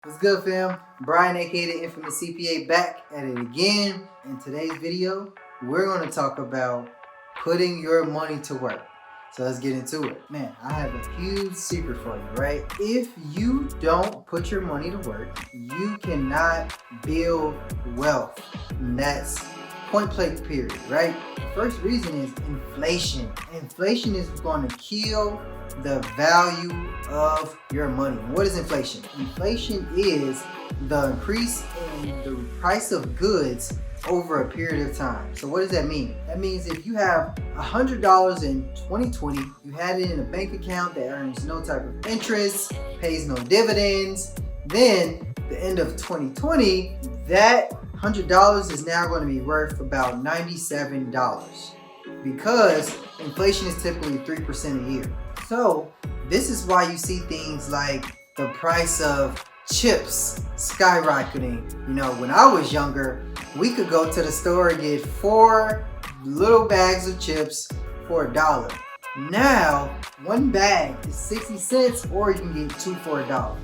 What's good, fam? Brian, aka the infamous CPA, back at it again. In today's video, we're going to talk about putting your money to work. So let's get into it. Man, I have a huge secret for you, right? If you don't put your money to work, you cannot build wealth. And that's point blank period, right? The first reason is inflation. Inflation is going to kill the value of your money. What is inflation? Inflation is the increase in the price of goods over a period of time. So what does that mean? That means if you have $100 in 2020, you had it in a bank account that earns no type of interest, pays no dividends, then the end of 2020, that $100 is now going to be worth about $97 because inflation is typically 3% a year. So this is why you see things like the price of chips skyrocketing. You know, when I was younger, we could go to the store and get 4 little bags of chips for $1. Now, one bag is 60 cents or you can get 2 for $1.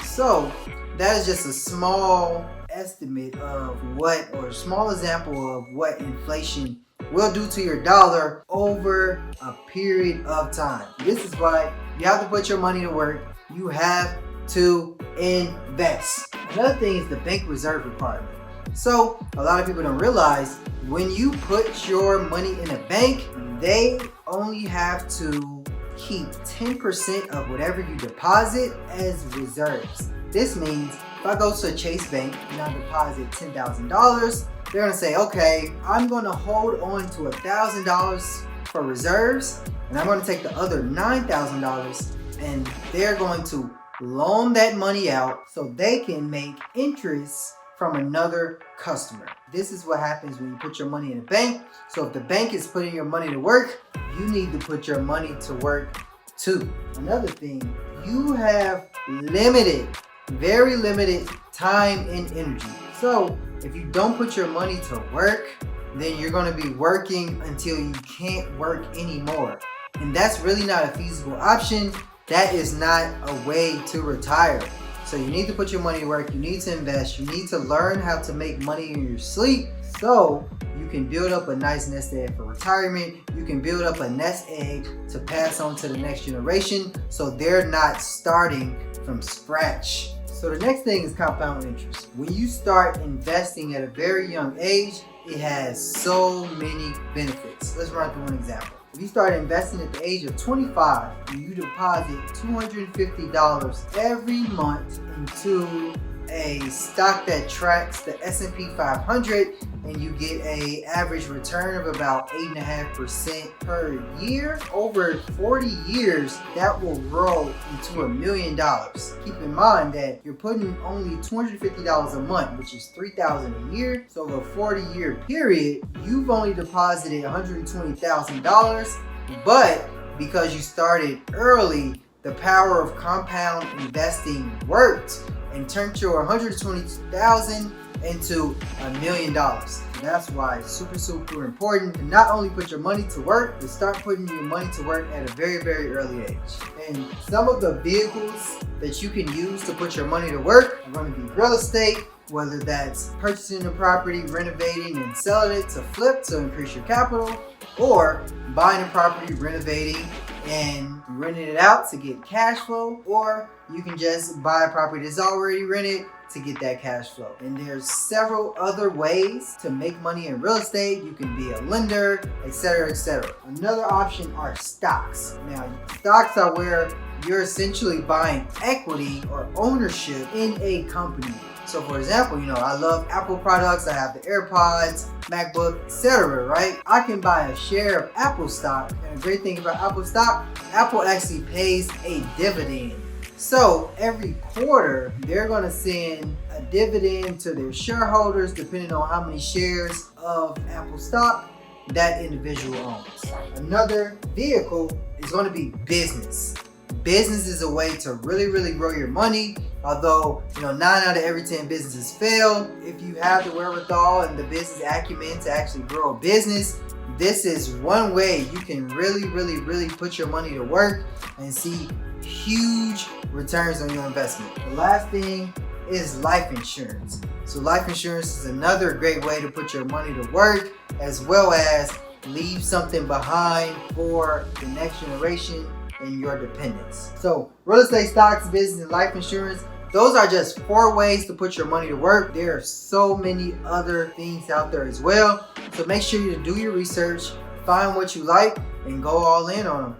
So that is just a small estimate of what, or a small example of what inflation will do to your dollar over a period of time. This is why you have to put your money to work. You have to invest. Another thing is the bank reserve requirement. So a lot of people don't realize when you put your money in a bank, they only have to keep 10% of whatever you deposit as reserves. This means if I go to a Chase Bank and I deposit $10,000, they're gonna say, okay, I'm gonna hold on to $1,000 for reserves, and I'm gonna take the other $9,000 and they're going to loan that money out so they can make interest from another customer. This is what happens when you put your money in a bank. So if the bank is putting your money to work, you need to put your money to work too. Another thing, you have very limited time and energy. So if you don't put your money to work, then you're going to be working until you can't work anymore. And that's really not a feasible option. That is not a way to retire. So you need to put your money to work. You need to invest. You need to learn how to make money in your sleep so you can build up a nice nest egg for retirement. You can build up a nest egg to pass on to the next generation so they're not starting from scratch. So the next thing is compound interest. When you start investing at a very young age, it has so many benefits. Let's run through one example. If you start investing at the age of 25 and you deposit $250 every month into a stock that tracks the S&P 500 and you get an average return of about 8.5% per year, over 40 years, that will grow into $1 million. Keep in mind that you're putting only $250 a month, which is $3,000 a year. So over a 40-year period, you've only deposited $120,000, but because you started early, the power of compound investing worked and turned your $120,000 into $1 million. That's why it's super important to not only put your money to work, but start putting your money to work at a very early age. And some of the vehicles that you can use to put your money to work are going to be real estate, whether that's purchasing a property, renovating and selling it to flip to increase your capital, or buying a property, renovating and renting it out to get cash flow, or you can just buy a property that's already rented to get that cash flow. And there's several other ways to make money in real estate. You can be a lender, etc. Another option are stocks. Now, stocks are where you're essentially buying equity or ownership in a company. So for example, I love Apple products. I have the AirPods, MacBook, etc., right? I can buy a share of Apple stock. And the great thing about Apple stock, Apple actually pays a dividend. So every quarter, they're going to send a dividend to their shareholders depending on how many shares of Apple stock that individual owns. Another vehicle is going to be business. Business is a way to really grow your money. Although, 9 out of every 10 businesses fail. If you have the wherewithal and the business acumen to actually grow a business, this is one way you can really put your money to work and see huge returns on your investment. The last thing is life insurance. So life insurance is another great way to put your money to work, as well as leave something behind for the next generation and your dependents. So real estate, stocks, business, and life insurance, those are just 4 ways to put your money to work. There are so many other things out there as well. So make sure you do your research, find what you like, and go all in on them.